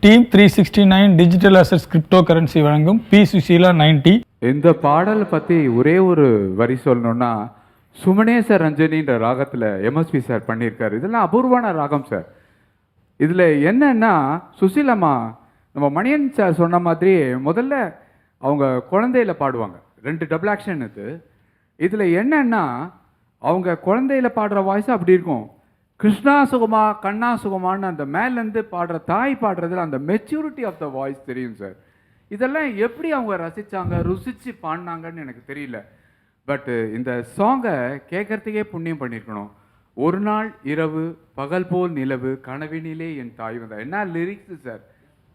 Team 369 digital assets crypto currency வழங்கும் B Susheela 90. இந்த பாடலை பற்றி ஒரே ஒரு வரி சொல்லணும்னா, சுமனேச ரஞ்சனின்ற ராகத்தில் எம்எஸ்பி சார் பண்ணியிருக்காரு. இதெல்லாம் அபூர்வான ராகம் சார். இதில் என்னன்னா, சுசீலம்மா நம்ம மணியன் சார் சொன்ன மாதிரி முதல்ல அவங்க குழந்தையில பாடுவாங்க. 2 டபுள் ஆக்ஷன் இது. இதில் என்னன்னா, அவங்க குழந்தையில பாடுற வாய்ஸ் அப்படி இருக்கும். கிருஷ்ணா சுகமா கண்ணா சுகமான்னு அந்த மேலேருந்து பாடுற தாய் பாடுறதுல அந்த மெச்சூரிட்டி ஆஃப் த வாய்ஸ் தெரியும் சார். இதெல்லாம் எப்படி அவங்க ரசித்தாங்க, ருசித்து பாடினாங்கன்னு எனக்கு தெரியல. பட்டு இந்த சாங்கை கேட்குறதுக்கே புண்ணியம் பண்ணியிருக்கணும். ஒரு நாள் இரவு பகல் போல் நிலவு கனவினிலே என் தாய் வந்தா. என்ன லிரிக்ஸு சார்!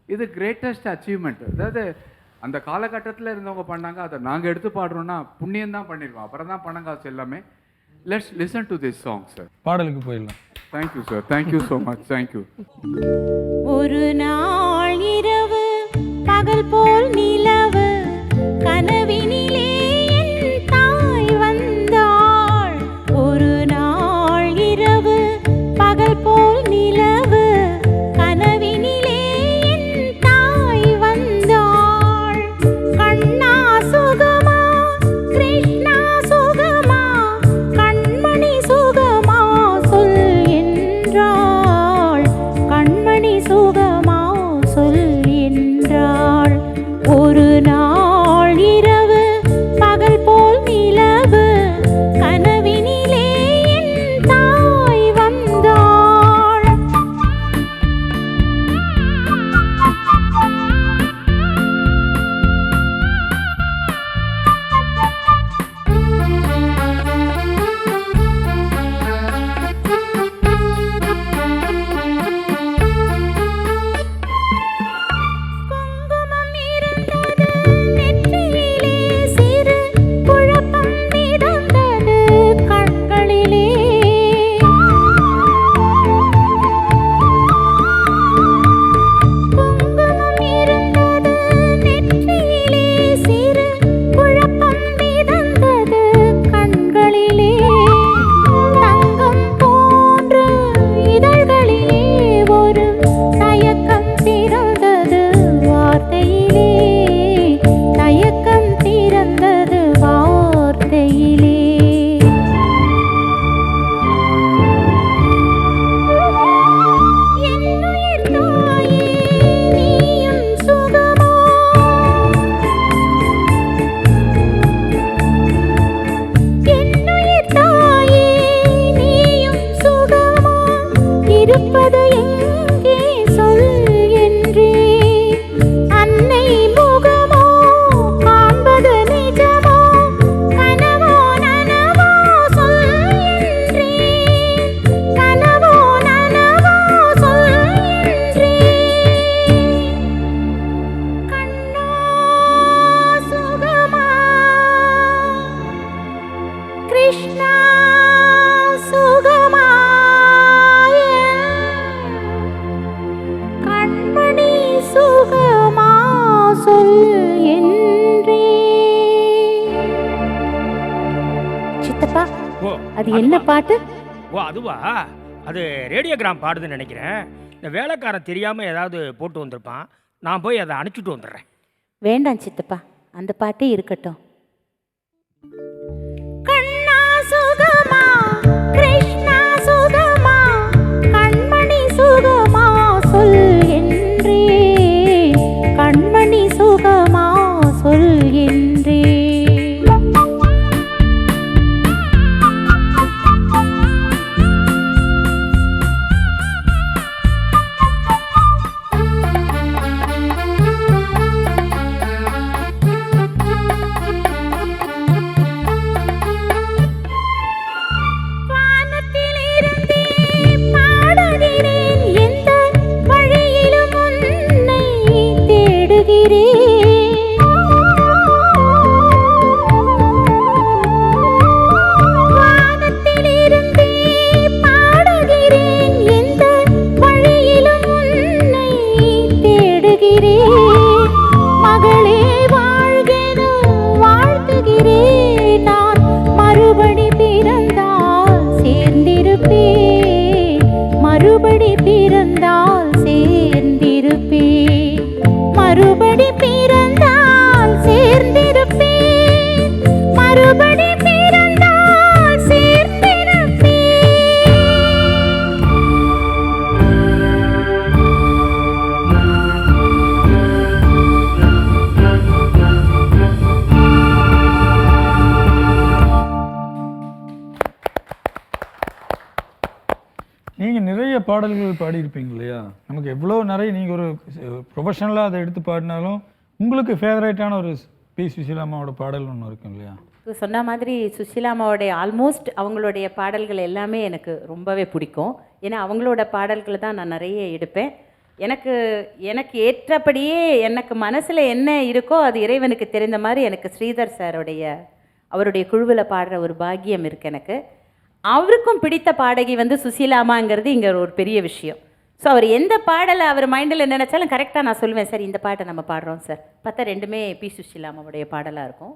இது கிரேட்டஸ்ட் அச்சீவ்மெண்ட். அதாவது அந்த காலகட்டத்தில் இருந்தவங்க பண்ணாங்க, அதை நாங்கள் எடுத்து பாடுறோன்னா புண்ணியம் தான் பண்ணியிருக்கோம். அப்புறம் தான் பணம் காசு எல்லாமே. Let's listen to this song sir. பாடலுக்கு போயிடலாம். Thank you sir, thank you so much, thank you. ஒரு நாள் இரவு பகல் போல் நிலவு கனவினிலே என் தாய் வந்தாள். ஒரு நாள் இரவு பகல் போல் நிலவு கனவினிலே என் தாய் வந்தாள். கண்ணா சுகமா கிருஷ்ணா சுகமா கண்மணி சுகமா சொல் என்றாள். கண்மணி சுகமா சொல் என்றாள். ஒரு நாள் இரவு பகல் போல் நிலவு கனவினிலே என் தாய் வந்தாள். குங்குமம் இருந்தது நெற்றியிலே, சிறு குழப்பம் மிதந்தது கண்களிலே. குங்குமம் இருந்தது நெற்றியிலே, சிறு குழப்பம் மிதந்தது கண்களிலே. தங்கம் போன்ற இதழ்களிலே ஒரு தயக்கம் திறந்தது வார்த்தையிலே. தயக்கம் திறந்தது வார்த்தையிலே. என்னுயிர் தாயே நீயும் சுகமா, என்னுயிர் தாயே நீயும் சுகமா, இருப்பது எங்கே சொல் என்றே. அன்னை முகமோ காண்பது நிஜமோ, கனவோ நனவோ சொல் என்றே. கனவோ நனவோ சொல் என்றே. கண்ணா சுகமா கிருஷ்ணா சுகமா கண்மணி சுகமா சொல் என்றே. சித்தப்பா, ஓ அது என்ன பாட்டு? ஓ அதுவா? அது ரேடியோகிராம் பாடுதுன்னு நினைக்கிறேன். இந்த வேலைக்காரன் தெரியாமல் ஏதாவது போட்டு வந்திருப்பான். நான் போய் அதை அனுப்பிச்சிட்டு வந்துடுறேன். வேண்டாம் சித்தப்பா, அந்த பாட்டே இருக்கட்டும். கண்ணா சுகமா கிருஷ்ணா சுகமா கண்மணி சுகமா சொல் என்றே. கண்மணி சுகமா சொல் என்றே. நீங்கள் நிறைய பாடல்கள் பாடியிருப்பீங்க இல்லையா? நமக்கு எவ்வளோ நிறைய நீங்கள் ஒரு ப்ரொஃபஷனலாக அதை எடுத்து பாடினாலும் உங்களுக்கு ஃபேவரேட்டான ஒரு பி சுசீலாமாவோட பாடல் ஒன்று இருக்கும் இல்லையா? சொன்ன மாதிரி சுஷீலாமாவோடைய ஆல்மோஸ்ட் அவங்களுடைய பாடல்கள் எல்லாமே எனக்கு ரொம்பவே பிடிக்கும். ஏன்னா அவங்களோட பாடல்களை தான் நான் நிறைய எடுப்பேன். எனக்கு ஏற்றபடியே எனக்கு மனசில் என்ன இருக்கோ அது இறைவனுக்கு தெரிந்த மாதிரி எனக்கு ஸ்ரீதர் சாருடைய அவருடைய குழுவில் பாடுற ஒரு பாக்கியம் இருக்குது எனக்கு. அவருக்கும் பிடித்த பாடகி வந்து சுசீலாமாங்கிறது இங்கே ஒரு பெரிய விஷயம். ஸோ அவர் எந்த பாடலை அவர் மைண்டில் நினச்சாலும் கரெக்டாக நான் சொல்லுவேன், சார் இந்த பாட்டை நம்ம பாடுறோம் சார். பார்த்தா ரெண்டுமே பி சுஷீலாமாவுடைய பாடலாக இருக்கும்.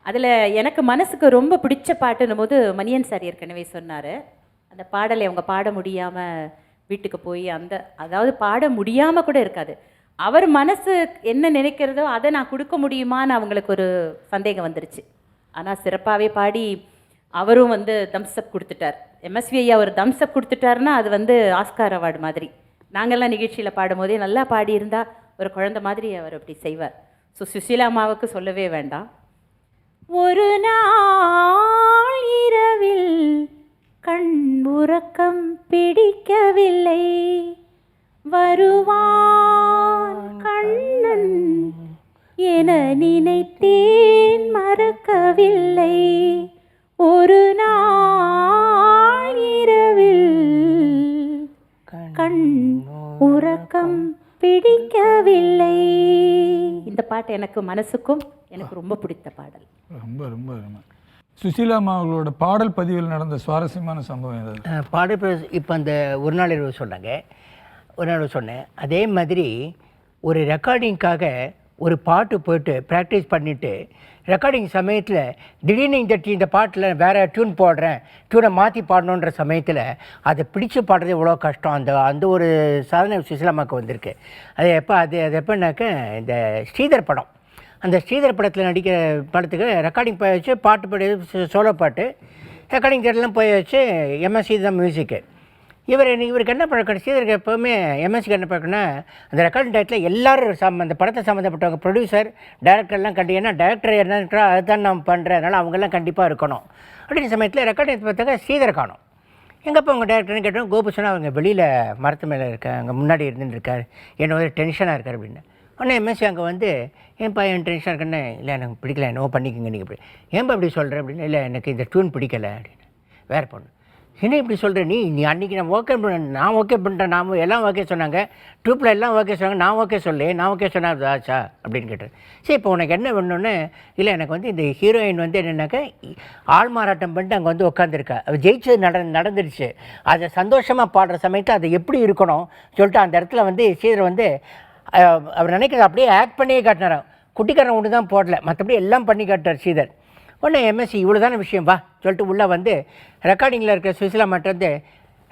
அதில் எனக்கு மனசுக்கு ரொம்ப பிடிச்ச பாட்டுன்னும் போது மணியன் சார் ஏற்கனவே சொன்னார், அந்த பாடலை அவங்க பாட முடியாமல் வீட்டுக்கு போய் அதாவது பாட முடியாமல் கூட இருக்காது, அவர் மனசு என்ன நினைக்கிறதோ அதை நான் கொடுக்க முடியுமான்னு அவங்களுக்கு ஒரு சந்தேகம் வந்துருச்சு. ஆனால் சிறப்பாகவே பாடி அவரும் வந்து தம்ஸ்அப் கொடுத்துட்டார். எம்எஸ்வி ஐயா ஒரு தம்ஸ்அப் கொடுத்துட்டாருன்னா அது வந்து ஆஸ்கார் அவார்டு மாதிரி. நாங்கள்லாம் நிகழ்ச்சியில் பாடும்போதே நல்லா பாடியிருந்தா ஒரு குழந்தை மாதிரி அவர் அப்படி செய்வார். ஸோ சுசீலாமாவுக்கு சொல்லவே வேண்டாம். ஒரு நாள் இரவில் கண் உறக்கம் பிடிக்கவில்லை, வருவான் கண்ணன் என நினைத்தேன் மறக்கவில்லை. ஒரு நாள் இரவில் கண் உறக்கம் பிடிக்கவில்லை. இந்த பாட்டு எனக்கு மனசுக்கும் எனக்கு ரொம்ப பிடித்த பாடல். ரொம்ப ரொம்ப ரொம்ப சுசீலாமா அவங்களோட பாடல் பதிவில் நடந்த சுவாரஸ்யமான சம்பவம் ஏதாவது? பாடல் இப்போ அந்த ஒரு நாள் இரவு சொன்னாங்க, ஒரு நாள் சொன்னேன். அதே மாதிரி ஒரு ரெக்கார்டிங்காக ஒரு பாட்டு போய்ட்டு ப்ராக்டிஸ் பண்ணிவிட்டு ரெக்கார்டிங் சமயத்தில் திடீர்னு இந்த பாட்டில் வேறு டியூன் போடுறேன், டியூனை மாற்றி பாடணுன்ற சமயத்தில் அதை பிடிச்சி பாடுறது எவ்வளோ கஷ்டம். அந்த ஒரு சாதனை சுசீலாமாவுக்கு வந்திருக்கு. அது எப்போனாக்க இந்த ஸ்ரீதர் படம், அந்த ஸ்ரீதர் படத்தில் நடிக்கிற படத்துக்கு ரெக்கார்டிங் போய் வச்சு பாட்டு பாடி சோலோ பாட்டு ரெக்கார்டிங் தேட்டர்லாம் போய் வச்சு எம்எஸ்சி தான் மியூசிக்கு. இவருக்கு என்ன பழக்கம், ஸ்ரீதருக்கு எப்போவுமே எம்எஸ்சிக்கு என்ன பழக்கம்னா அந்த ரெக்கார்டிங் டயத்தில் எல்லோரும் அந்த படத்தை சம்மந்தப்பட்டவங்க ப்ரொடியூசர் டைரக்டர்லாம் ஏன்னா டைரக்டர் என்ன இருக்கிறா அதுதான் நான் பண்ணுறேன், அதனால் அவங்கெல்லாம் கண்டிப்பாக இருக்கணும். அப்படின்ற சமயத்தில் ரெக்கார்டிங் பார்த்தாக்க ஸ்ரீதர் காணும். எங்கப்போ அவங்க டேரக்டர்னு கேட்டோம். கோபு சொன்னால் அவங்க வெளியில் மரத்து மேலே இருக்கார், அங்கே முன்னாடி இருந்துட்டு இருக்கார், என்ன ஒரு டென்ஷனாக இருக்கார் அப்படின்னு. உடனே எம்எஸ்சி அங்கே வந்து ஏன்ப்பா என் டென்ஷனாக இருக்குன்னு, இல்லை எனக்கு பிடிக்கல, என்னவோ பண்ணிக்கோங்க நீங்கள் இப்படி. ஏன்பா இப்படி சொல்கிறேன் அப்படின்னு. இல்லை எனக்கு இந்த டியூன் பிடிக்கலை அப்படின்னு. வேறு பொண்ணு, என்ன இப்படி சொல்கிறேன் நீ அன்றைக்கி நான் ஓகே பண்ண, நான் ஓகே பண்ணிட்டேன், நாம் எல்லாம் ஓகே சொன்னாங்க, ட்ரூப்பில் எல்லாம் ஓகே சொன்னாங்க, நான் ஓகே சொல்லு, நான் ஓகே சொன்னால் ஆச்சா அப்படின்னு கேட்டேன். சரி இப்போ உனக்கு என்ன வேணும்னு. இல்லை எனக்கு வந்து இந்த ஹீரோயின் வந்து என்னென்னாக்கா ஆள் மாறாட்டம் பண்ணிட்டு அங்கே வந்து உட்காந்துருக்கா, அவள் ஜெயிச்சு நடந்துருச்சு, அதை சந்தோஷமாக பாடுற சமயத்தில் அதை எப்படி இருக்கணும் சொல்லிட்டு அந்த இடத்துல வந்து ஸ்ரீதர் வந்து அவர் நினைக்கிறது அப்படியே ஆக்ட் பண்ணியே காட்டினார். குட்டிக்காரன் ஒன்று தான் போடல, மற்றபடி எல்லாம் பண்ணி காட்டார் ஸ்ரீதர். உடனே எம்எஸ்சி இவ்வளோ தானே விஷயம் வா சொல்லிட்டு உள்ளே வந்து ரெக்கார்டிங்கில் இருக்கிற சுசீலாமாட்ட வந்து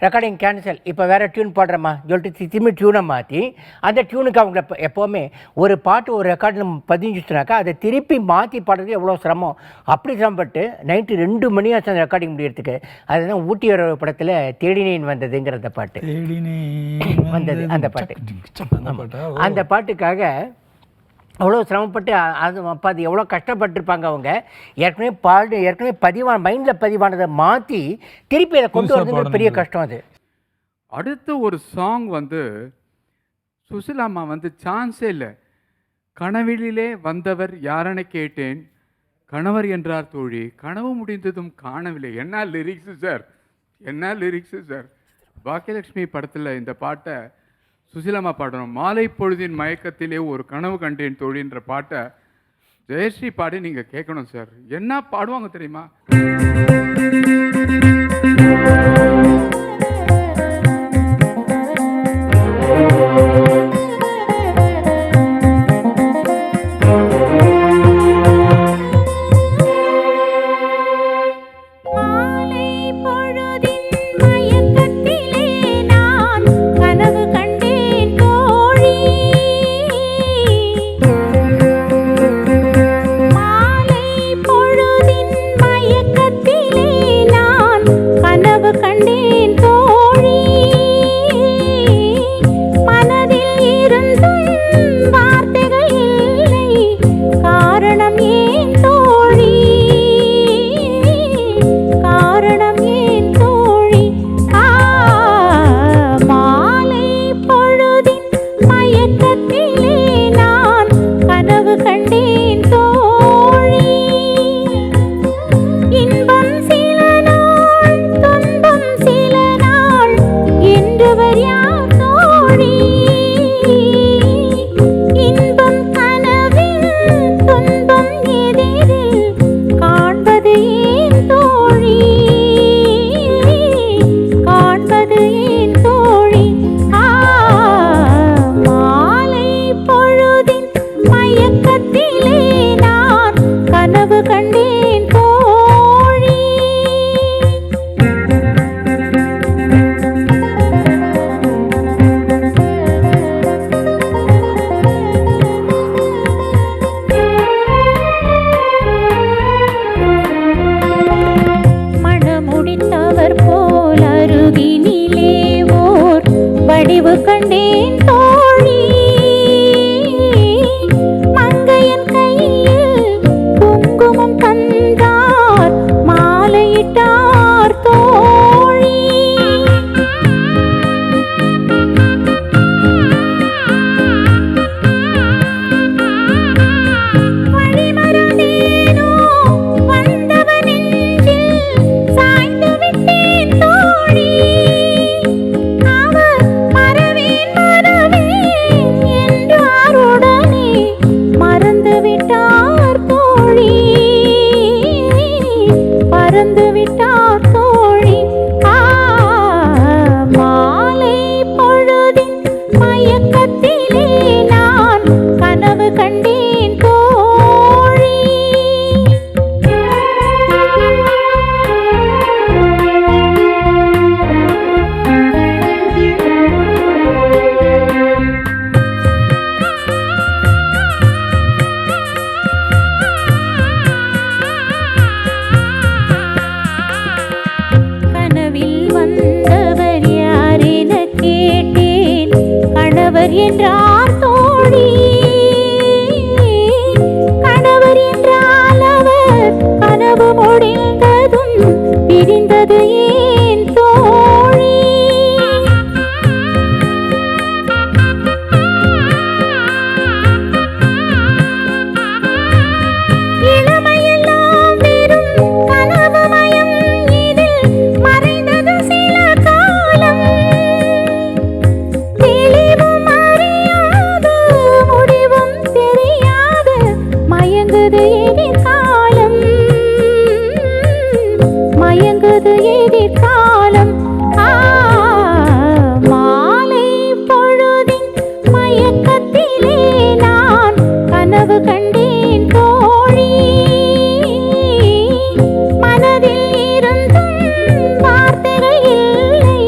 ரெக்கார்டிங் கேன்சல், இப்போ வேறு டியூன் பாடுறம்மா சொல்லிட்டு திரும்பி டியூனை மாற்றி அந்த டியூனுக்கு அவங்க எப்போவுமே ஒரு பாட்டு ஒரு ரெக்கார்டில் பதிஞ்சுச்சுனாக்கா அதை திருப்பி மாற்றி பாடுறதுக்கு எவ்வளோ சிரமம். அப்படி சிரமப்பட்டு நைட்டு 2 மணி ஆச்சு அந்த ரெக்கார்டிங் முடியறதுக்கு. அதுதான் ஊட்டி வர படத்தில் தேடினேன் வந்ததுங்கிறத பாட்டு வந்தது. அந்த பாட்டு அந்த பாட்டுக்காக அவ்வளோ சிரமப்பட்டு அப்போ அது எவ்வளோ கஷ்டப்பட்டுருப்பாங்க அவங்க. ஏற்கனவே மைண்டில் பதிவானதை மாற்றி திருப்பி அதை கொண்டு வரது பெரிய கஷ்டம். அது அடுத்து ஒரு சாங் வந்து சுசீலாமா வந்து சான்ஸே இல்லை. கனவிலே வந்தவர் யாரென கேட்டேன், கணவர் என்றார் தோழி, கனவு முடிந்ததும் காணவில்லை. என்ன லிரிக்ஸு சார், என்ன லிரிக்ஸு சார். பாக்கியலட்சுமி படத்தில் இந்த பாட்டை சுசீலாமா பாடணும். மாலை பொழுதின் மயக்கத்திலே ஒரு கனவு கண்டேன் தோழின்ற பாட்டை ஜெயஸ்ரீ பாடி நீங்கள் கேட்கணும் சார். என்ன பாடுவாங்க தெரியுமா? மாலை பொழுதின் மயக்கத்திலே கனவு கண்டேன் தோழி மங்கையன் கையில் குங்குமம் தந்தார் மாலையிட்டார் தோழி வழிமறந்தேனோ வந்தவன் நெஞ்சில் சாய்ந்து விட்டேன் தோழி அவர் மறவேன் மறவேன் என்றாருடனே மறந்து விட்டார் தோழி பறந்து விட்டார் தோழி மாலை பொழுதின் மயக்கத்திலே நான் கனவு கண்டேன் தோழி கனவில் வந்தவர் யார் என கேட்டேன் கணவர் என்றார் தோழி கணவர் என்றால் அவர் கனவு முடிந்ததும் பிரிந்தது ஏன் தோழி இளமையெல்லாம் வெறும் கனவுமயம் இதில் மறைந்தது சில காலம் தெளிவும் அறியாது முடிவும் தெரியாது மயங்குது எதிர்காலம் மயங்குது எதிர்காலம் மாலை பொழுதின் மயக்கத்திலே நான் கனவு கண்டேன் தோழி மனதில் இருந்தும் வார்த்தைகள் இல்லை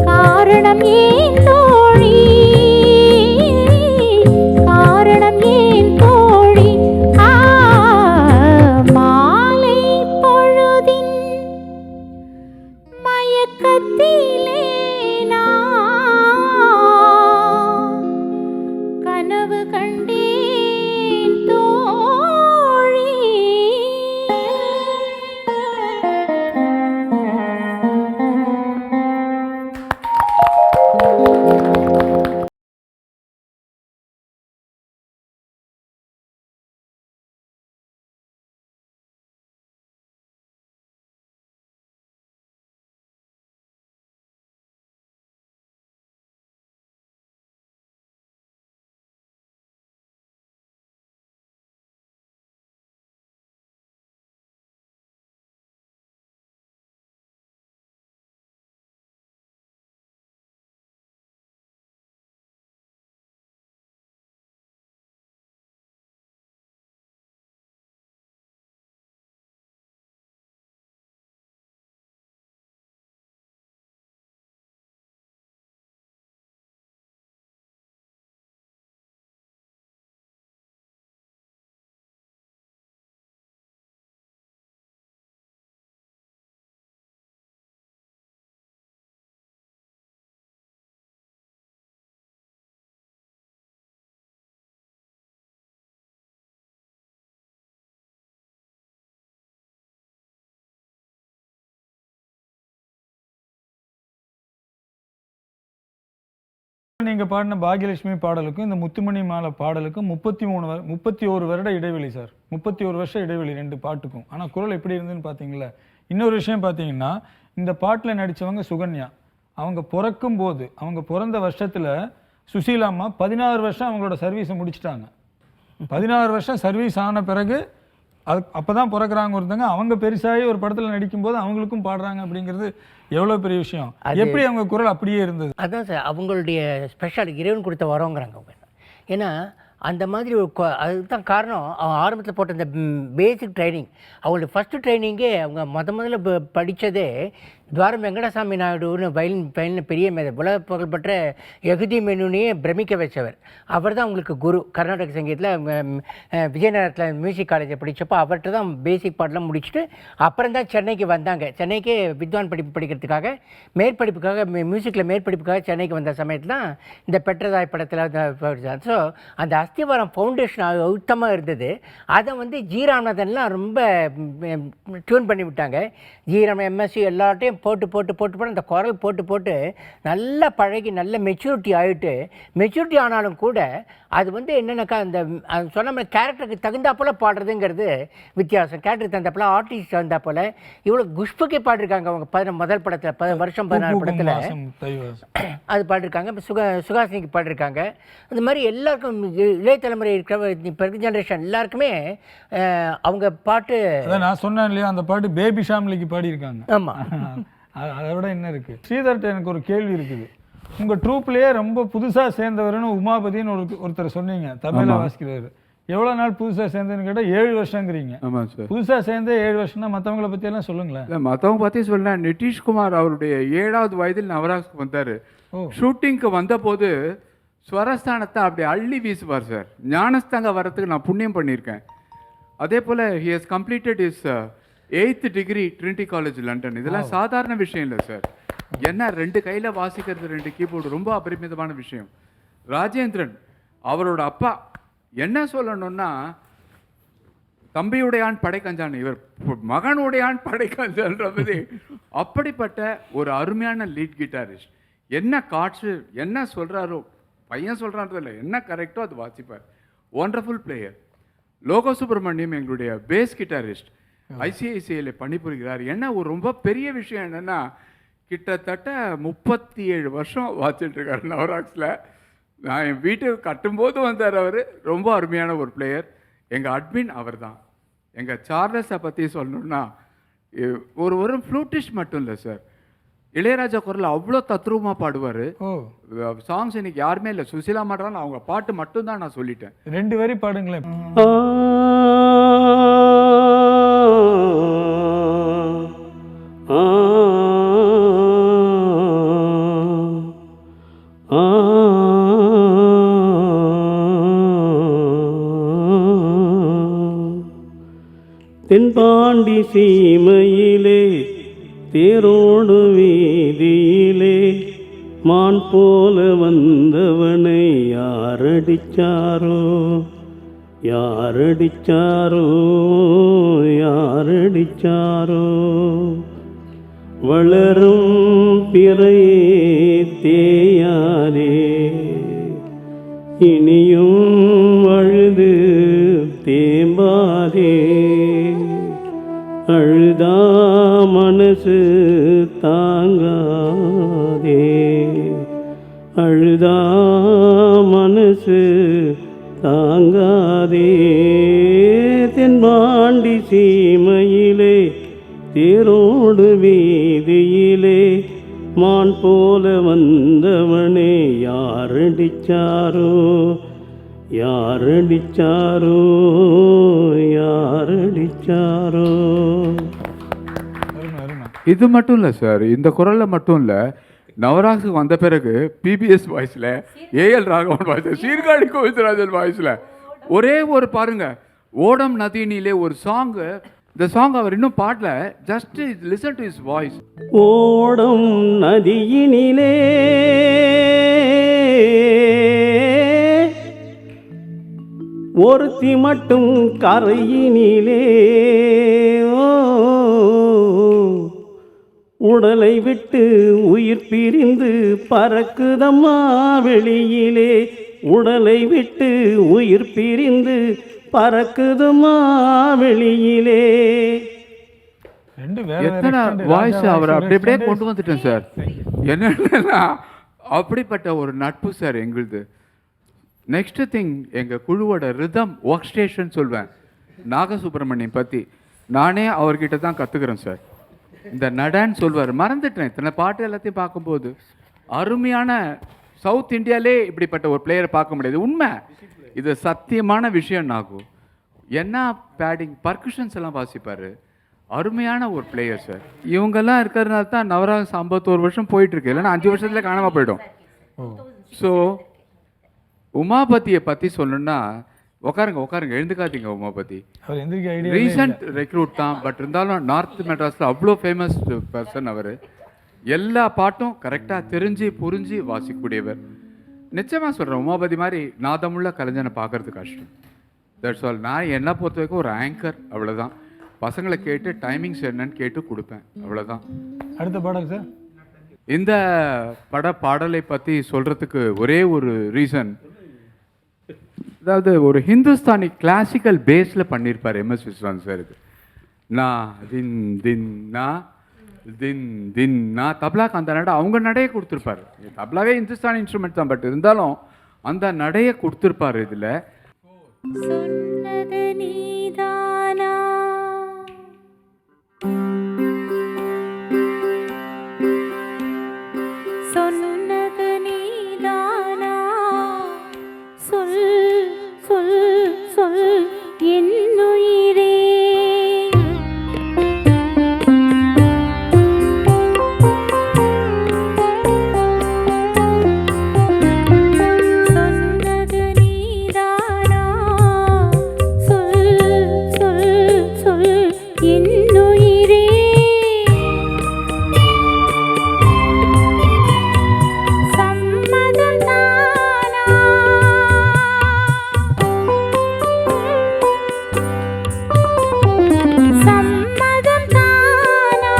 காரணம் ஏன் தோழி காரணம் ஏன் தோழி மாலை பொழுதின் மயக்கத்திலே நான் கனவு கண்டேன் தோழி நீங்க பாடின பாக்யலட்சுமி பாடலுக்கும் இந்த முத்துமணி மாலை பாடலுக்கும் 31 வருட இடைவெளி சார். 31 வருஷம் இடைவெளி ரெண்டு பாட்டுக்கும். ஆனா குரல் எப்படி இருந்துன்னு பாத்தீங்களா? இன்னொரு விஷயம் பாத்தீங்கன்னா இந்த பாட்டுல நடிச்சவங்க சுகன்யா. அவங்க பிறக்கும் போது அவங்க பிறந்த வருஷத்துல சுசீலாம்மா 16 வருஷம் அவங்களோட சர்வீஸை முடிச்சிட்டாங்க. 16 வருஷம் சர்வீஸ் ஆன பிறகு அது அப்பதான் பிறக்கிறாங்க ஒருத்தங்க. அவங்க பெருசாகி ஒரு படத்துல நடிக்கும்போது அவங்களுக்கும் பாடுறாங்க அப்படிங்கிறது எவ்வளவு பெரிய விஷயம். எப்படி அவங்க குரல் அப்படியே இருந்தது? அதான் சார் அவங்களுடைய ஸ்பெஷல் இறைவன் கொடுத்த வரோங்கிறாங்க அவங்க. ஏன்னா அந்த மாதிரி ஒரு அதுதான் காரணம். அவங்க ஆரம்பத்தில் போட்ட இந்த பேசிக் ட்ரைனிங், அவங்களுடைய ஃபஸ்ட்டு ட்ரைனிங்கே அவங்க முதல்ல படித்ததே துவாரம் வெங்கடசாமி நாயுடுன்னு வயலின் பெரிய உலக புகழ்பெற்ற யகுதி மெனுனையே பிரமிக்க வச்சவர். அவர் தான் உங்களுக்கு குரு. கர்நாடக சங்கீதத்தில் விஜயநகரத்தில் மியூசிக் காலேஜில் படித்தப்போ அவர்கிட்ட தான் பேசிக் பாட்டெலாம் முடிச்சுட்டு அப்புறம் தான் சென்னைக்கு வந்தாங்க. சென்னைக்கு வித்வான் படிப்பு படிக்கிறதுக்காக மேற்படிப்புக்காக மியூசிக்கில் மேற்படிப்புக்காக சென்னைக்கு வந்த சமயத்தில் தான் இந்த பெற்றதாய் படத்தில். ஸோ அந்த அஸ்திவாரம் ஃபவுண்டேஷன் அழுத்தமாக இருந்தது. அதை வந்து ஜி ராமநாதன்லாம் ரொம்ப டியூன் பண்ணி விட்டாங்க. ஜி ராம எம்எஸ்சி எல்லாட்டையும் போட்டு அந்த குரல் போட்டு நல்லா பழகி நல்ல மெச்சூரிட்டி ஆகிட்டு, மெச்சூரிட்டி ஆனாலும் கூட அது வந்து என்னென்னாக்கா அந்த சொன்ன மாதிரி கேரக்டருக்கு தகுந்தா போல் பாடுறதுங்கிறது வித்தியாசம். கேரக்டருக்கு தகுந்தா போல், ஆர்டிஸ்ட் தகுந்தா போல். இவ்வளோ குஷ்புக்கே பாடிருக்காங்க அவங்க முதல் படத்தில், வருஷம் 14 படத்தில் அது பாடிருக்காங்க. இப்போ சுகாசினிக்கு பாடிருக்காங்க. அந்த மாதிரி எல்லாருக்கும் இளைய தலைமுறை இருக்கிற இப்போ இருக்க ஜென்ரேஷன் எல்லாருக்குமே அவங்க பாட்டு. நான் சொன்னேன் இல்லையா, அந்த பாட்டு பேபி ஷாம்லிக்கு பாடியிருக்காங்க. ஆமாம். அதை விட என்ன இருக்கு? ஸ்ரீதர்ட்ட எனக்கு ஒரு கேள்வி இருக்குது. உங்க ட்ரூப்லயே ரொம்ப புதுசா சேர்ந்தவர்னு உமாபதினு ஒருத்தர் சொன்னீங்க, தமிழ வாசிக்கிறவர். எவ்வளவு நாள் புதுசா சேர்ந்ததுன்னு கேட்டா 7 வருஷங்கிறீங்க. புதுசா சேர்ந்தே 7 வருஷம்னா மற்றவங்களை பத்தி எல்லாம் சொல்லுங்களேன். மற்றவங்க பத்தி சொல்ல, நிதிஷ்குமார் அவருடைய 7வது வயதில் நவராஜ்க்கு வந்தாரு. ஷூட்டிங்க்கு வந்த போது ஸ்வரஸ்தானத்தை அப்படி அள்ளி வீசுவார் சார். ஞானஸ்தாங்க வரத்துக்கு நான் புண்ணியம் பண்ணியிருக்கேன். அதே போல் he has completed is 8th degree Trinity College London. இதெல்லாம் சாதாரண விஷயம் இல்லை சார். என்ன 2 கையில் வாசிக்கிறது, 2 கீபோர்டு, ரொம்ப அபரிமிதமான விஷயம். ராஜேந்திரன் அவரோட அப்பா என்ன சொல்லணும்னா, தம்பியுடையான் படைக்கஞ்சான், இவர் மகனுடையான் படைக்கஞ்சான்றது. அப்படிப்பட்ட ஒரு அருமையான லீட் கிட்டாரிஸ்ட். என்ன காட்சி என்ன சொல்கிறாரோ, பையன் சொல்கிறான்றதில்ல, என்ன கரெக்டோ அது வாசிப்பார். Wonderful player. லோகோ சுப்ரமணியம் எங்களுடைய பேஸ் கிட்டாரிஸ்ட், ஐசிஐசிஐயில் பணிபுரிகிறார். என்ன ஒரு ரொம்ப பெரிய விஷயம் என்னென்னா, கிட்டத்தட்ட 37 வருஷம் வாசிச்சுட்டு இருக்காரு நவராக்ஸில். நான் என் வீட்டுக்கு கட்டும்போது வந்தார் அவர். ரொம்ப அருமையான ஒரு பிளேயர். எங்கள் அட்மின் அவர் தான். எங்கள் சார்லஸை பற்றி சொல்லணுன்னா, ஒரு ஃப்ளூட்டிஸ்ட் மட்டும் இல்லை சார், இளையராஜா குரல் அவ்வளோ தத்ரூபமாக பாடுவார். சாங்ஸ் இன்னைக்கு யாருமே இல்லை, சுசீலா மாட்டாலும் அவங்க பாட்டு மட்டும்தான் நான் சொல்லிட்டேன். 2 வரி பாடுங்களேன். தென்பாண்டி சீமையிலே தேரோடு வீதியிலே மான் போல வந்தவனை யாரடிச்சாரோ யாரடிச்சாரோ யாரடிச்சாரோ. வளரும் பிறையே தேயாதே, இனியும் அழுது தேம்பாதே. அழுதா மனசு தாங்காதே, அழுதா மனசு தாங்காதே. தென்பாண்டி சீமையிலே தேரோடு வீதியிலே மான் போல வந்தவனே யாரடிச்சாரோ யாரடிச்சாரோ யாரடிச்சாரோ. இது மட்டும் இல்லை சார், இந்த குரலில் மட்டும் இல்லை, நவராசுக்கு வந்த பிறகு பிபிஎஸ் வாய்ஸில், ஏஎல் ராகவன் வாய்ஸில், சீர்காழி கோவிந்தராஜன் வாய்ஸில் ஒரே ஒரு பாருங்க, ஓடம் நதியினிலே ஒரு சாங்கு. இந்த சாங் அவர் இன்னும் பாடல, just listen to his voice. ஓடம் நதியினிலே ஒருத்தி மட்டும் கரையினிலே, உடலை விட்டு உயிர் பிரிந்து பறக்குதம்மா வெளியிலே. உடலை விட்டு உயிர் பிரிந்து பறக்குதம்மா வெளியிலே. எத்தனை வாய்ஸ் அவர் அப்படியே கொண்டு வந்துட்டேன் சார். என்னன்னா அப்படிப்பட்ட ஒரு நட்பு சார் எங்களுது. நெக்ஸ்ட் திங், எங்கள் குழுவோட ரிதம் ஒர்க் ஸ்டேஷன் சொல்வேன். நாகசுப்ரமணியம் பற்றி நானே அவர்கிட்ட தான் கற்றுக்கிறேன் சார். இந்த நடான்னு சொல்வார், மறந்துட்டேன் இத்தனை பாட்டு எல்லாத்தையும் பார்க்கும்போது. அருமையான சவுத் இந்தியாவிலே இப்படிப்பட்ட ஒரு பிளேயரை பார்க்க முடியாது. உண்மை, இது சத்தியமான விஷயம். நாகு என்ன பேடிங் பர்குஷன்ஸ் எல்லாம் வாசிப்பார். அருமையான ஒரு பிளேயர் சார். இவங்கெல்லாம் இருக்கிறதுனால தான் நவராகம் 51 வருஷம் போயிட்டுருக்கு, இல்லைன்னா 5 வருஷத்துல காணாமல் போயிடும். ஸோ உமாபதியை பற்றி சொல்லணும்னா, உட்காருங்க எழுந்துக்காதீங்க. உமாபதி அவர் எந்திரிக்க ஐடியா ரீசன்ட் ரெக்ரூட் தான், பட் இருந்தாலும் நார்த் மெட்ராஸில் அவ்வளோ ஃபேமஸ் பர்சன் அவர். எல்லா பாட்டும் கரெக்டாக தெரிஞ்சு புரிஞ்சு வாசிக்கக்கூடியவர். நிச்சயமாக சொல்கிறேன், உமாபதி மாதிரி நாதமுள்ள கலைஞனை பார்க்கறது கஷ்டம். That's all. நான் என்ன பொறுத்த வரைக்கும் ஒரு ஆங்கர், அவ்வளோதான். பசங்களை கேட்டு டைமிங்ஸ் என்னன்னு கேட்டு கொடுப்பேன், அவ்வளோதான். அடுத்த பாடல் சார். இந்த பாடலை பற்றி சொல்கிறதுக்கு ஒரே ஒரு ரீசன், அதாவது ஒரு ஹிந்துஸ்தானி கிளாசிக்கல் பேஸில் பண்ணியிருப்பார் எம்எஸ் விஸ்வநாதன் சார். இது நான் தின் தின் நா தின் தின் நா தப்லாக்கு அந்த நடை அவங்க நடையை கொடுத்துருப்பாரு. தப்லாவே ஹிந்துஸ்தானி இன்ஸ்ட்ருமெண்ட் தான், பட் இருந்தாலும் அந்த நடையை கொடுத்துருப்பாரு. இதில் சொன்னது நீதானா சொன்னது நீதானா சொல் சொல் சொல் என்னுயிரே சொன்னது நீதானா சொல் சொல் சொல் என்னுயிரே சம்மதம் தானா சம்மதம் தானா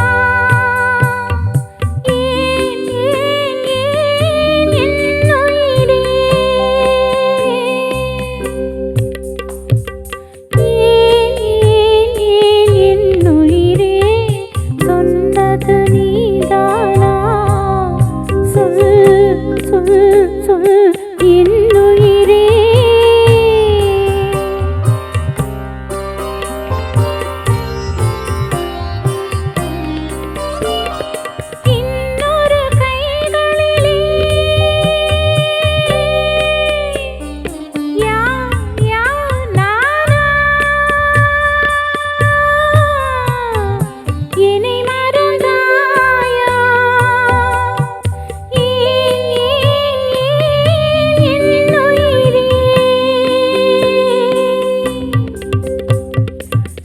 ஏன் ஏன் ஏன் என்னுயிரே ஏன் ஏன் ஏன் என்னுயிரே சொன்னது நீதானா சொல் சொல் சொல் என்னுயிரே இன்னொரு கைகளிலே யா யா நானா என்னை மறந்தாயா ஏன் ஏன் ஏன் என்னுயிரே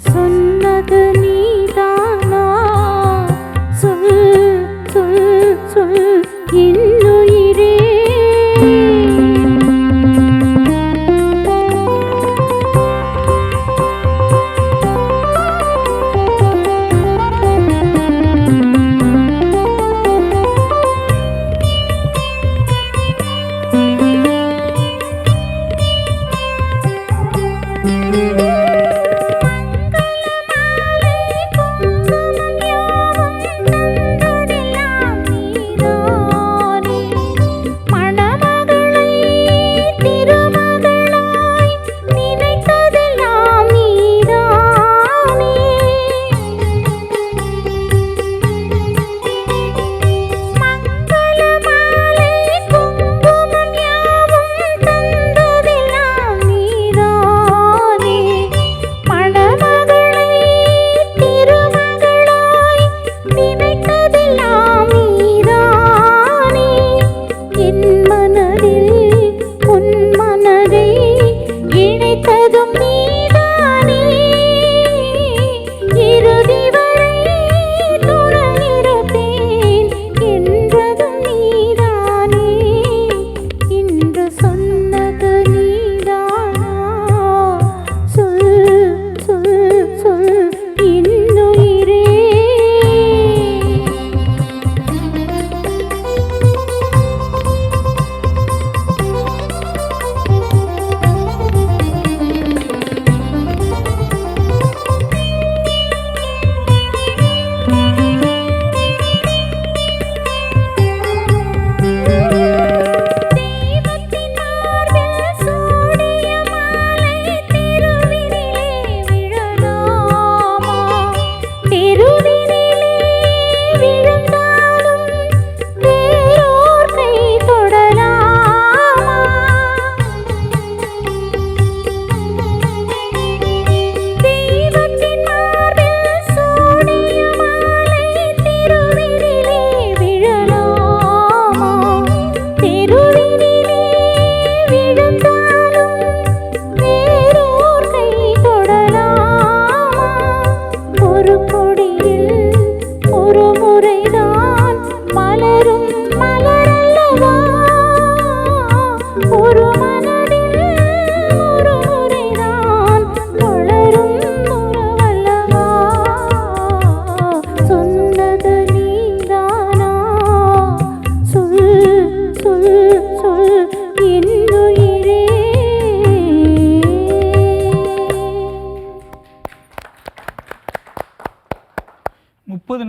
சொன்னது நீதானா சொல் சொல் சொல் என்னுயிரே குங்குமம் யாவும் தந்ததெல்லாம் நீதானே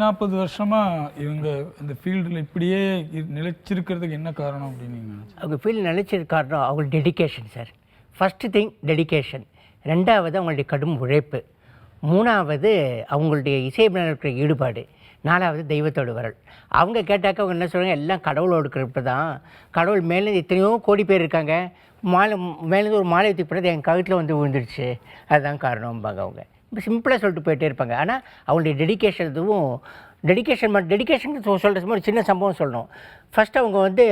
40 வருஷமா இவங்க இந்த ஃபீல்டில் இப்படியே நிலைச்சிருக்கிறதுக்கு என்ன காரணம் அப்படின்னு நீங்க நினைச்சீங்க? அவங்க ஃபீல் நிலைச்சது காரணம் அவங்க dedication sir. First thing dedication, ரெண்டாவது அவங்களுடைய கடும் உழைப்பு, மூணாவது அவங்களுடைய இசை மேல இருக்கிற ஈடுபாடு, நாலாவது தெய்வத்தோடு வரல். அவங்க கேட்டாக்க அவங்க என்ன சொல்கிறாங்க, எல்லாம் கடவுளோடு இருக்கிறப்ப தான். கடவுள் மேலேருந்து எத்தனையோ கோடி பேர் இருக்காங்க, மாலை மேலேருந்து ஒரு மாலை தூக்கி போடுறது என் கழுத்தில் வந்து விழுந்துருச்சு, அதுதான் காரணம்பாங்க. அவங்க இப்போ சிம்பிளாக சொல்லிட்டு போயிட்டே இருப்பாங்க. ஆனால் அவங்களுடைய டெடிகேஷன் இதுவும் டெடிகேஷன் சொல்கிற ஒரு சின்ன சம்பவம் சொல்லணும். ஃபஸ்ட்டு அவங்க வந்து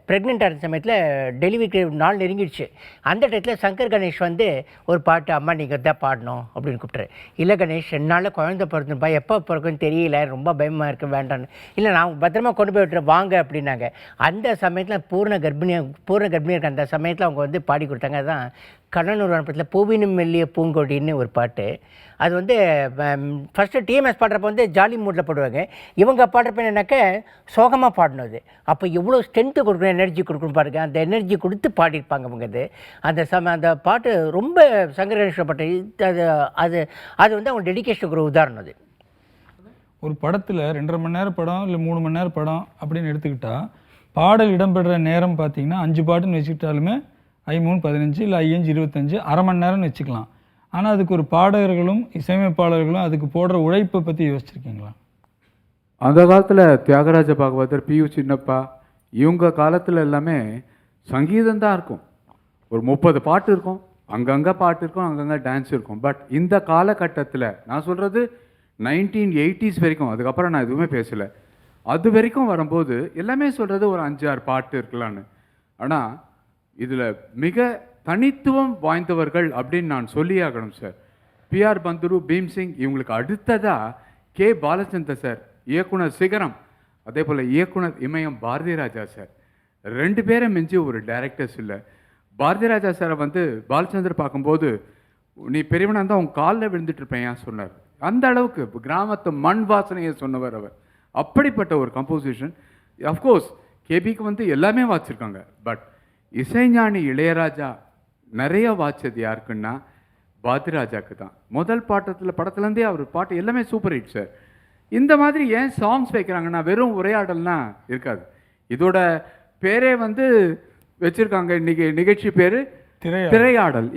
ப்ரெக்னெண்ட்டாக இருந்த சமயத்தில் டெலிவரிக்கு நாள் நெருங்கிடுச்சு. அந்த டயத்தில் சங்கர் கணேஷ் வந்து ஒரு பாட்டு, அம்மா நீங்கள் தான் பாடணும் அப்படின்னு கூப்பிட்ரு. இல்லை கணேஷ் 2 நாளில் குழந்தை பிறந்துப்பா, எப்போ பிறக்குன்னு தெரியல, ரொம்ப பயமாக இருக்குது, வேண்டான்னு. இல்லை நான் பத்திரமா கொண்டு போய் விட்டுறேன் வாங்க அப்படின்னாங்க. அந்த சமயத்தில் பூர்ண கர்ப்பிணியாக இருக்க அந்த சமயத்தில் அவங்க வந்து பாடி கொடுத்தாங்க. அதுதான் கண்ணனூர் படத்தில் பூவினும் மெல்லிய பூங்கொடின்னு ஒரு பாட்டு. அது வந்து ஃபஸ்ட்டு டிஎம்எஸ் பாடுறப்ப வந்து ஜாலி மூடில் பாடுவாங்க. இவங்க பாடுறப்ப என்னன்னாக்க சோகமாக பாடணும். அது அப்போ எவ்வளோ ஸ்ட்ரென்த்து கொடுக்கணும், எனர்ஜி கொடுக்கணும் பாருங்க. அந்த எனர்ஜி கொடுத்து பாடியிருப்பாங்க அவங்க. அது அந்த பாட்டு ரொம்ப சங்கர் கணேஷ் பாட்டு. அது அது வந்து அவங்க டெடிகேஷனுக்கு ஒரு உதாரணம். அது ஒரு படத்தில் 2.5 மணி நேரம் படம் இல்லை 3 மணி நேரம் படம் அப்படின்னு எடுத்துக்கிட்டா பாடல் இடம்பெற நேரம் பார்த்தீங்கன்னா 5 பாட்டுன்னு வச்சுக்கிட்டாலுமே I3 15 இல்லை I5 25 1/2 மணி நேரம்னு வச்சுக்கலாம். ஆனால் அதுக்கு ஒரு பாடகர்களும் இசையமைப்பாளர்களும் அதுக்கு போடுற உழைப்பை பற்றி யோசிச்சிருக்கீங்களா? அந்த காலத்தில் தியாகராஜ பாகவதர், PU சின்னப்பா, இவங்க காலத்தில் எல்லாமே சங்கீதம் தான் இருக்கும். ஒரு 30 பாட்டு இருக்கும், அங்கங்கே பாட்டு இருக்கும், அங்கங்கே டான்ஸ் இருக்கும். பட் இந்த காலகட்டத்தில் நான் சொல்கிறது 1980s வரைக்கும், அதுக்கப்புறம் நான் எதுவுமே பேசலை, அது வரைக்கும் வரும்போது எல்லாமே சொல்கிறது ஒரு 5-6 பாட்டு இருக்கலான்னு. ஆனால் இதில் மிக தனித்துவம் வாய்ந்தவர்கள் அப்படின்னு நான் சொல்லியாகணும் சார். PR பந்துரு, பீம்சிங், இவங்களுக்கு அடுத்ததாக K. பாலச்சந்தர் சார், இயக்குனர் சிகரம், அதே போல் இயக்குனர் இமயம் பாரதி ராஜா சார். 2 பேரை மிஞ்சி ஒரு டைரக்டர்ஸ் இல்லை. பாரதி ராஜா சாரை வந்து பாலச்சந்தர் பார்க்கும்போது நீ பெரியவனாக இருந்தால் உன் காலில் விழுந்துட்டுருப்பேன் ஏன் சொன்னார். அந்த அளவுக்கு கிராமத்து மண் வாசனையை சொன்னவர் அவர். அப்படிப்பட்ட ஒரு கம்போசிஷன். அஃப்கோர்ஸ் கேபிக்கு வந்து எல்லாமே வாச்சிருக்காங்க. பட் இசைஞானி இளையராஜா நிறைய வாச்சது யாருக்குன்னா பாரதிராஜாவுக்கு தான். முதல் படத்துலேருந்தே அவர் பாட்டு எல்லாமே சூப்பர் ஹிட் சார். இந்த மாதிரி ஏன் சாங்ஸ் வைக்கிறாங்கன்னா வெறும் உரையாடல்னா இருக்காது. இதோட பேரே வந்து வச்சுருக்காங்க, இன்றைக்கி நிகழ்ச்சி பேர் திரையாடல்.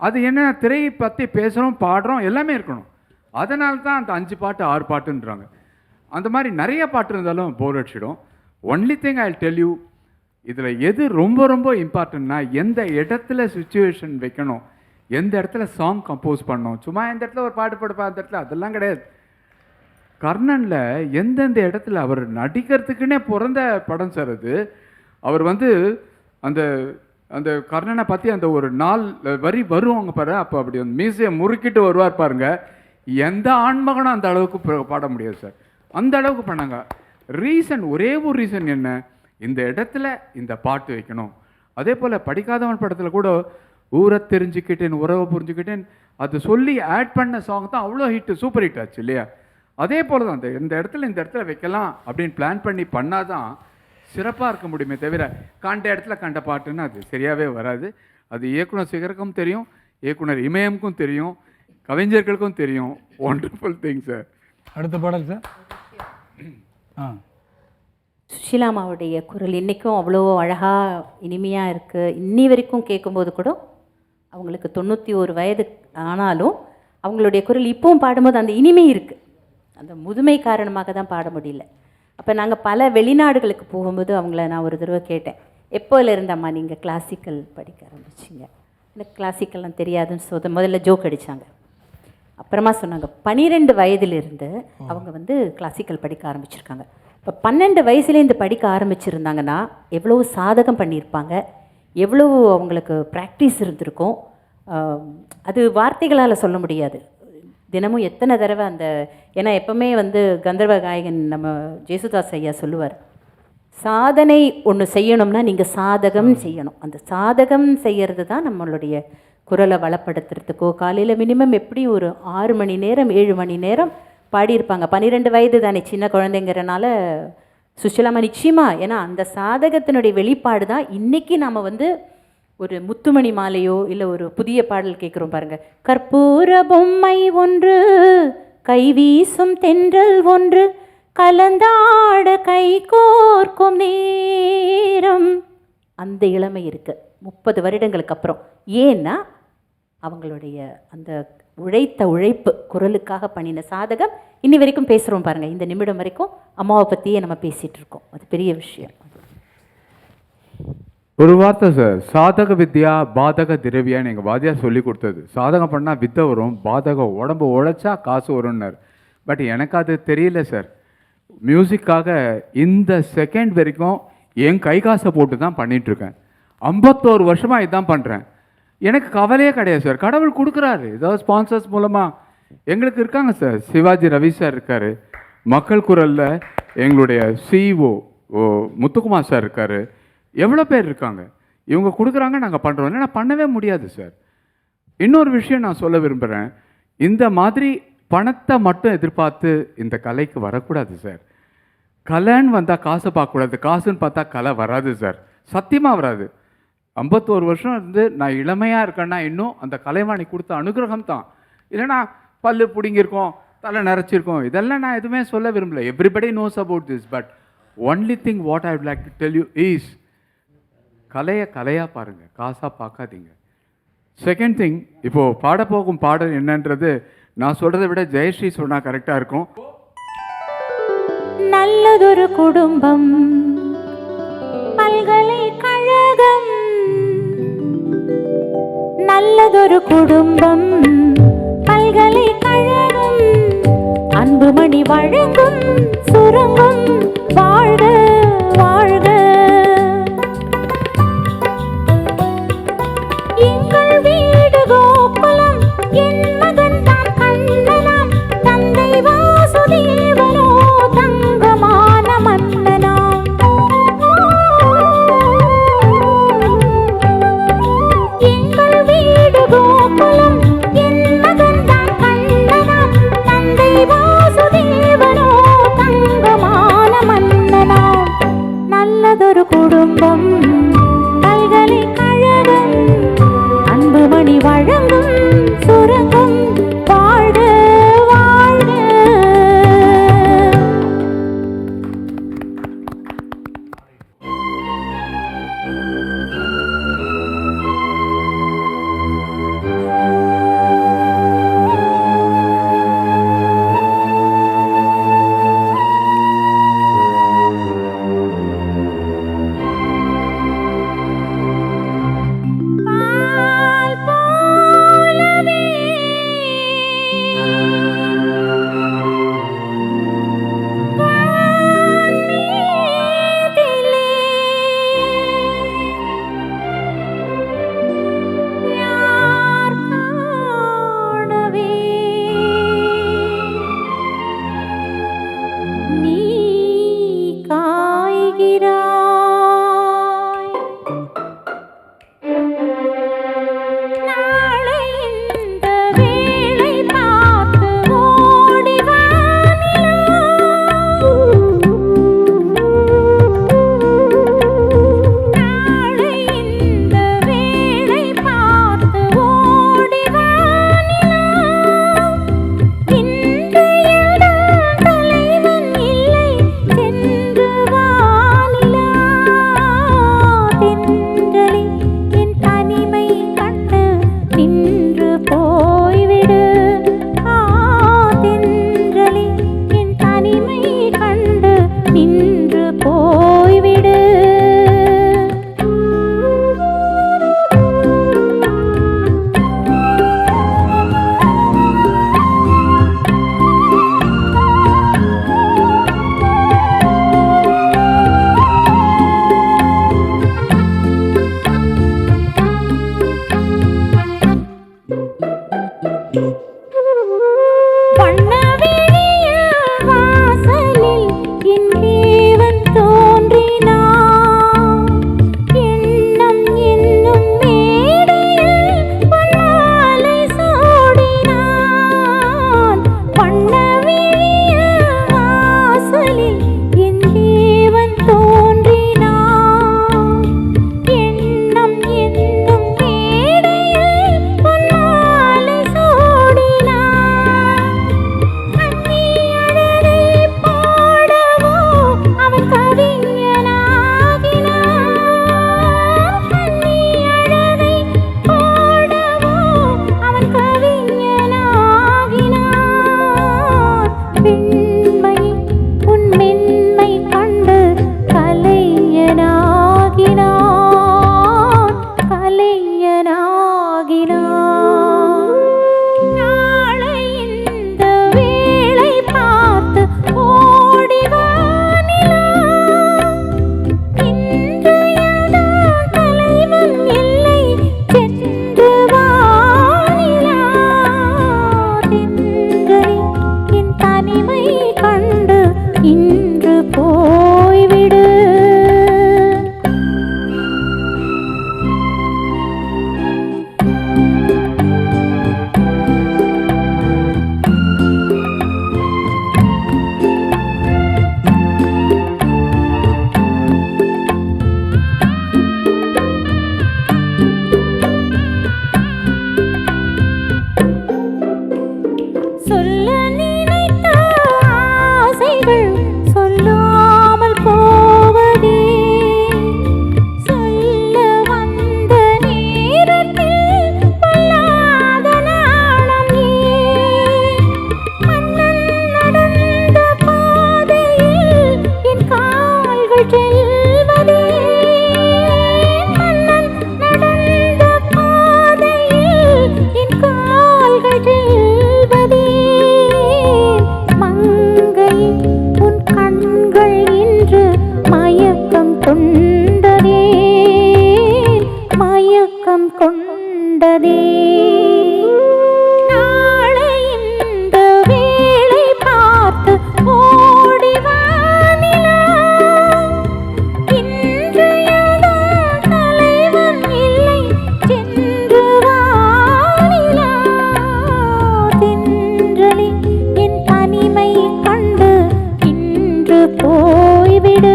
அது என்ன, திரையை பற்றி பேசுகிறோம், பாடுறோம், எல்லாமே இருக்கணும். அதனால தான் அந்த 5 பாட்டு 6 பாட்டுன்றாங்க. அந்த மாதிரி நிறைய பாட்டு இருந்தாலும் போர் அடிச்சிடும். Only thing I tell you, இதில் எது ரொம்ப ரொம்ப இம்பார்ட்டன்ட்னா எந்த இடத்துல சுச்சுவேஷன் வைக்கணும், எந்த இடத்துல சாங் கம்போஸ் பண்ணணும். சும்மா எந்த இடத்துல ஒரு பாட்டு பாடுப்பா அந்த இடத்துல அதெல்லாம் கிடையாது. கர்ணனில் எந்தெந்த இடத்துல அவர் நடிக்கிறதுக்குன்னே பிறந்த படம் சார் அது. அவர் வந்து அந்த அந்த கர்ணனை பற்றி அந்த ஒரு 4 வரி வருவாங்க பாரு, அப்போ அப்படி அந்த மீசையை முறுக்கிட்டு வருவார் பாருங்க. எந்த ஆண்மகனும் அந்த அளவுக்கு பாட முடியாது சார். அந்த அளவுக்கு பண்ணாங்க. ரீசன், ஒரே ஒரு ரீசன் என்ன, இந்த இடத்துல இந்த பாட்டு வைக்கணும். அதே போல் படிக்காதவன் படத்தில் கூட ஊரை தெரிஞ்சுக்கிட்டேன், உறவை புரிஞ்சுக்கிட்டேன், அது சொல்லி ஆட் பண்ண சாங் தான் அவ்வளோ ஹிட், சூப்பர் ஹிட் ஆச்சு இல்லையா? அதே போல் தான் இந்த இடத்துல வைக்கலாம் அப்படின்னு பிளான் பண்ணி பண்ணாதான் சிறப்பாக இருக்க முடியுமே தவிர கண்ட இடத்துல கண்ட பாட்டுன்னு அது சரியாகவே வராது. அது இயக்குனர் சிகருக்கும் தெரியும், இயக்குனர் இமயமுக்கும் தெரியும், கவிஞர்களுக்கும் தெரியும். Wonderful thing sir. அடுத்த பாடல் சார். சுஷிலாமாவுடைய குரல் இன்றைக்கும் அவ்வளோ அழகாக இனிமையாக இருக்குது. இன்னி வரைக்கும் கேட்கும்போது கூட அவங்களுக்கு 91 வயது ஆனாலும் அவங்களுடைய குரல் இப்பவும் பாடும்போது அந்த இனிமை இருக்குது. அந்த முதுமை காரணமாக தான் பாட முடியல. அப்போ நாங்கள் பல வெளிநாடுகளுக்கு போகும்போது அவங்கள நான் ஒரு தடவை கேட்டேன், எப்போலேருந்தம்மா நீங்கள் கிளாசிக்கல் படிக்க ஆரம்பிச்சிங்க? எனக்கு கிளாசிக்கல்லாம் தெரியாதுன்னு முதல்ல ஜோக் அடித்தாங்க. அப்புறமா சொன்னாங்க 12 வயதிலிருந்து அவங்க வந்து கிளாசிக்கல் படிக்க ஆரம்பிச்சிருக்காங்க. இப்போ 12 வயசுலேருந்து படிக்க ஆரம்பிச்சிருந்தாங்கன்னா எவ்வளோ சாதகம் பண்ணியிருப்பாங்க, எவ்வளோ அவங்களுக்கு ப்ராக்டிஸ் இருந்திருக்கும். அது வார்த்தைகளால் சொல்ல முடியாது. தினமும் எத்தனை தடவை அந்த, ஏன்னா எப்போவுமே வந்து கந்தர்வ காயகன் நம்ம ஜேசுதாஸ் ஐயா சொல்லுவார், சாதனை ஒன்று செய்யணும்னா நீங்கள் சாதகம் செய்யணும். அந்த சாதகம் செய்கிறது தான் நம்மளுடைய குரலை வளப்படுத்துறதுக்கோ. காலையில் மினிமம் எப்படி ஒரு 6 மணி நேரம் 7 மணி நேரம் பாடியிருப்பாங்க. 12 வயது தானே, சின்ன குழந்தைங்கிறனால சுஷிலாமா நிச்சயமாக. ஏன்னா அந்த சாதகத்தினுடைய வெளிப்பாடு தான் இன்றைக்கி நாம் வந்து ஒரு முத்துமணி மாலையோ இல்லை ஒரு புதிய பாடல் கேட்குறோம் பாருங்கள், கற்பூர பொம்மை ஒன்று கைவீசும் தென்றல் ஒன்று கலந்தாட கை கோர்க்கும் நேரம். அந்த இளமை இருக்கு 30 வருடங்களுக்கு அப்புறம். ஏன்னா அவங்களுடைய அந்த உழைத்த உழைப்பு, குரலுக்காக பண்ணின சாதகம் இன்னி வரைக்கும் பேசுகிறோம் பாருங்கள். இந்த நிமிடம் வரைக்கும் அம்மாவை பற்றியே நம்ம பேசிகிட்டு இருக்கோம். அது பெரிய விஷயம். ஒரு வார்த்தை சார், சாதக வித்யா பாதக திரவியான்னு எங்கள் வாத்தியார் சொல்லி கொடுத்தது. சாதகம் பண்ணால் வித்தை வரும், பாதகம் உடம்பு உழைச்சா காசு வரும்னார். பட் எனக்கு அது தெரியல சார். மியூசிக்காக இந்த செகண்ட் வரைக்கும் என் கை காசை போட்டு தான் பண்ணிகிட்ருக்கேன். 51 வருஷமாக இதுதான் பண்ணுறேன். எனக்கு கவலையே கிடையாது சார். கடவுள் கொடுக்குறாரு, ஏதாவது ஸ்பான்சர்ஸ் மூலமாக எங்களுக்கு இருக்காங்க சார். சிவாஜி ரவி சார் இருக்கார், மக்கள் குரலில் எங்களுடைய சிஇஓ முத்துக்குமார் சார் இருக்கார், எவ்வளோ பேர் இருக்காங்க. இவங்க கொடுக்குறாங்க, நாங்கள் பண்ணுறோம். இல்லைன்னா பண்ணவே முடியாது சார். இன்னொரு விஷயம் நான் சொல்ல விரும்புகிறேன், இந்த மாதிரி பணத்தை மட்டும் எதிர்பார்த்து இந்த கலைக்கு வரக்கூடாது சார். கலைன்னு வந்தால் காசை பார்க்கக்கூடாது, காசுன்னு பார்த்தா கலை வராது சார், சத்தியமாக வராது. 51 வருஷம் இருந்து நான் இளமையாக இருக்கேன்னா இன்னும் அந்த கலைவாணி கொடுத்த அனுகிரகம் தான். இல்லைனா பல்லு பிடிங்கிருக்கோம், தலை நரைச்சிருக்கோம், இதெல்லாம் நான் எதுவுமே சொல்ல விரும்பல. Everybody knows about this. But only thing what I would like to tell you is, கலையை கலையாக பாருங்கள், காசாக பார்க்காதீங்க. செகண்ட் திங், இப்போது பாடப்போகும் பாடல் என்னன்றது நான் சொல்கிறத விட ஜெயஸ்ரீ சொன்னால் கரெக்டாக இருக்கும். நல்லதொரு குடும்பம், பல்கலைக்கழகம், நல்லதொரு குடும்பம், பல்கலைக்கழகம், அன்புமணி வழங்கும் சுரங்கம், வாழ்க வாழ்க. எங்கள் வீடு கோகுலம், என் மகன் தான் கண்ணனாம், தந்தை வாசுதேவனோ தங்கமான மன்னனாம். எங்கள் வீடு கோகுலம், என் மகன் தான் கண்ணனாம், தந்தை வாசுதேவனோ தங்க செல்வதே மன்னன் நடந்த பாதையில் என் கால்கள் செல்வதே மங்கை உன் கண்கள் இன்று மயக்கம் கொண்டதே மயக்கம் கொண்டதே நாளை இந்த வேளை பார்த்து ஓடி வா நிலா இன்று ஏதோ தலைவன் இல்லை சென்று வா நிலா தென்றலே என் தனிமை கண்டு இன்று போய்விடு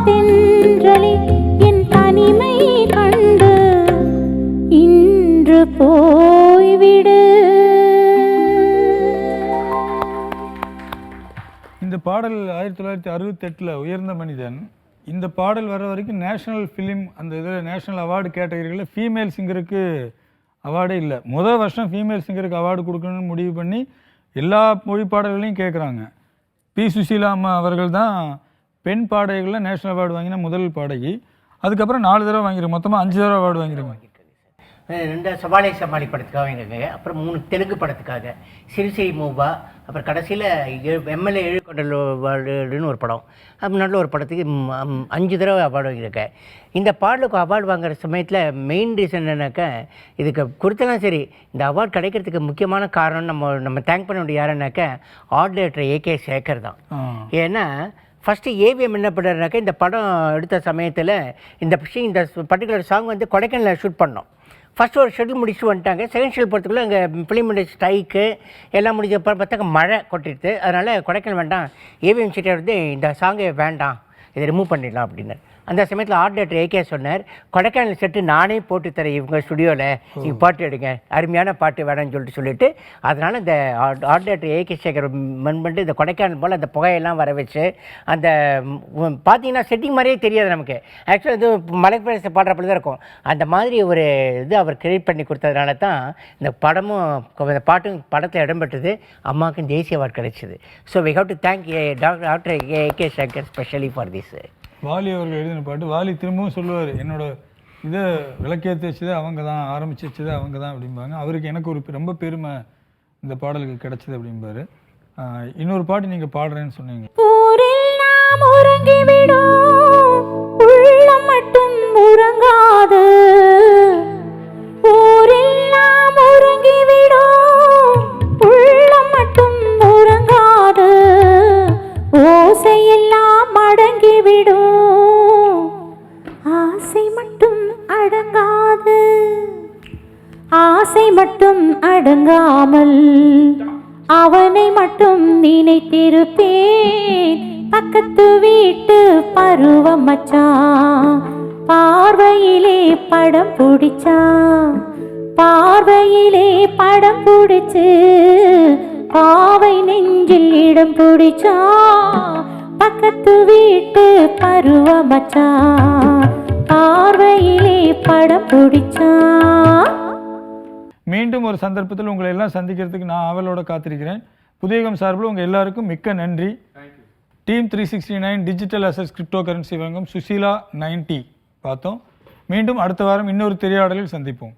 தென்றலே என் தனிமை கண்டு இன்று போய்விடு. இந்த பாடல் 1968 உயர்ந்த மனிதன். இந்த பாடல் வர வரைக்கும் நேஷனல் ஃபிலிம் அந்த இதில் நேஷனல் அவார்டு கேட்டகரிகளில் ஃபீமேல் சிங்கருக்கு அவார்டே இல்லை. முதல் வருஷம் ஃபீமேல் சிங்கருக்கு அவார்டு கொடுக்கணும்னு முடிவு பண்ணி எல்லா மொழி பாடல்களையும் கேட்குறாங்க. பி. சுசீலா அம்மா அவர்கள் தான் பெண் பாடகிகளில் நேஷனல் அவார்டு வாங்கின முதல் பாடகி. அதுக்கப்புறம் 4 தடவை வாங்கிருக்கு, மொத்தமாக 5 தடவை அவார்டு வாங்கியிருக்காங்க. 2 சவாலே சமாளி படத்துக்காக வாங்கியிருக்காங்க, அப்புறம் 3 தெலுங்கு படத்துக்காக சிறுசிரி மூவா, அப்புறம் கடைசியில் எம்எல்ஏ எழுக்கொண்டல்னு ஒரு படம், அப்படி நல்ல ஒரு படத்துக்கு 5 தடவை அவார்டு வாங்கியிருக்கேன். இந்த பாடலுக்கு அவார்டு வாங்குற சமயத்தில் மெயின் ரீசன் என்னன்னாக்கா, இதுக்கு கொடுத்தலாம் சரி, இந்த அவார்டு கிடைக்கிறதுக்கு முக்கியமான காரணம் நம்ம தேங்க் பண்ண வேண்டிய யாருன்னாக்கா ஆர்ட் டைரக்டர் ஏகே சேகர் தான். ஏன்னா ஃபஸ்ட்டு ஏவிஎம் என்ன பண்ணுறாருனாக்கா, இந்த படம் எடுத்த சமயத்தில் இந்த பர்டிகுலர் சாங் வந்து கொடைக்கானலில் ஷூட் பண்ணோம். ஃபஸ்ட்டு ஒரு ஷெட்யூல் முடிச்சுட்டு வந்துட்டாங்க. செகண்ட் ஷெட்யூல் போகிறதுக்குள்ளே அங்கே ஃபிலிம் ஸ்ட்ரைக்கு எல்லாம் முடிஞ்ச பார்த்தாக்க மழை கொட்டிடுது. அதனால் கொடைக்கானல் வேண்டாம், ஏவிஎம் சிட்டியார் வந்து இந்த சாங்கை வேண்டாம், இதை ரிமூவ் பண்ணிடலாம் அப்படின்னாரு. அந்த சமயத்தில் ஆர்ட் டைரக்டர் ஏகே சொன்னார், கொடைக்கானல் செட்டு நானே போட்டு தரேன் இவங்க ஸ்டுடியோவில், நீங்கள் பாட்டு எடுங்க, அருமையான பாட்டு வேணும்னு சொல்லிட்டு அதனால் இந்த ஆர்ட் டைரக்டர் ஏகே சேகர் பண்ணிட்டு இந்த கொடைக்கானல் போல் அந்த புகையெல்லாம் வர வச்சு அந்த பார்த்தீங்கன்னா செட்டிங் மாதிரியே தெரியாது நமக்கு. ஆக்சுவலாக இது மலை பிரதேச பாடுறப்படி தான் இருக்கும். அந்த மாதிரி ஒரு இது அவர் கிரியேட் பண்ணி கொடுத்ததுனால தான் இந்த படமும் இந்த பாட்டும் படத்தில் இடம்பெற்றது. அம்மாவுக்கும் தேசிய அவார்டு கிடைச்சிது. So we have to thank doctor AK Sekhar specially for this. Vaali அவர்கள் எழுதின பாட்டு. வாலி திரும்பவும் சொல்லுவார், என்னோட இதை விளக்கேற்றி வச்சது அவங்க தான், ஆரம்பிச்சு வச்சது அவங்க தான் அப்படிம்பாங்க. அவருக்கு எனக்கு ஒரு ரொம்ப பெருமை இந்த பாடலுக்கு கிடைச்சது அப்படிம்பாரு. இன்னொரு பாட்டு நீங்கள் பாடுறேன்னு சொன்னீங்க. ஊரில் நாம் உறங்கிவிடும் உள்ளம் மட்டும் உறங்காது, ஊரில் நாம் உறங்கிவிடும் உள்ளம் மட்டும் உறங்காது, ஓசையெல்லாம் அடங்கிவிடும் ஆசை மட்டும் அடங்காது, ஆசை மட்டும் அடங்காமல் அவனை மட்டும் நினைத்திருப்பேன். பக்கத்து வீட்டு பருவம் மச்சான் பார்வையிலே படம் பிடிச்சான், பார்வையிலே படம் பிடிச்சு பாவை நெஞ்சில் இடம் பிடிச்சான். பக்கத்து வீட்டு பருவ மச்சான் பார்வையிலே படம் பிடிச்சான். மீண்டும் ஒரு சந்தர்ப்பத்தில் உங்களை எல்லாம் சந்திக்கிறதுக்கு நான் ஆவலோட காத்திருக்கிறேன். புதியகம் சார்பில் உங்கள் எல்லாருக்கும் மிக்க நன்றி. Team 369 digital assets crypto currency வழங்கும் சுசீலா 90 பார்த்தோம். மீண்டும் அடுத்த வாரம் இன்னொரு திரையாடலில் சந்திப்போம்.